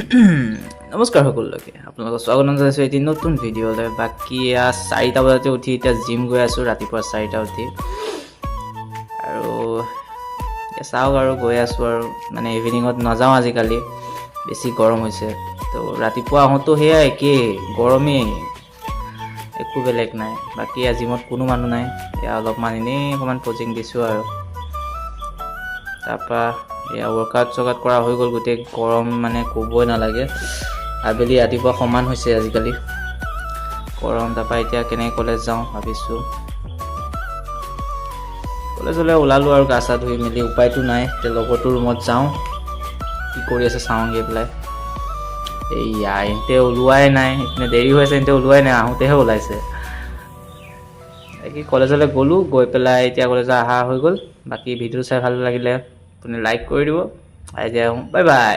নমস্কাৰ সকলোকে আপোনালোকক স্বাগতম জনাইছোঁ এটি নতুন ভিডিঅ'লৈ। বাকী 4টা বজাতে উঠি এতিয়া জিম গৈ আছোঁ, ৰাতিপুৱা 4টা উঠি। আৰু চাওক আৰু গৈ আছোঁ আৰু মানে ইভিনিঙত নাযাওঁ, আজিকালি বেছি গৰম হৈছে। তো ৰাতিপুৱা আহোঁতো সেয়া একেই গৰমেই, একো বেলেগ নাই। বাকী জিমত কোনো মানুহ নাই, এয়া অলপমান এনেই অকণমান কোচিং দিছোঁ আৰু তাৰপৰা এয়া ৱৰ্কআউট কৰা হৈ গ'ল। গোটেই গৰম মানে ক'বই নালাগে, আবেলি ৰাতিপুৱা সমান হৈছে আজিকালি গৰম। তাৰপৰা এতিয়া কেনেকৈ কলেজ যাওঁ ভাবিছোঁ। কলেজলৈ ওলালোঁ আৰু গা চা ধুই মেলি, উপায়তো নাই। এতিয়া লগৰটোৰ ৰুমত যাওঁ, কি কৰি আছে চাওঁগৈ পেলাই। এইয়া ইহঁতে ওলোৱাই নাই, ইপিনে দেৰি হৈ আছে, ইহঁতে ওলোৱাই নাই, আহোঁতেহে ওলাইছে। বাকী কলেজলৈ গ'লোঁ, গৈ পেলাই এতিয়া কলেজলৈ অহা হৈ গ'ল। বাকী ভিডিঅ' চাই ভাল লাগিলে আপুনি লাইক কৰি দিব। এতিয়া বাই বাই।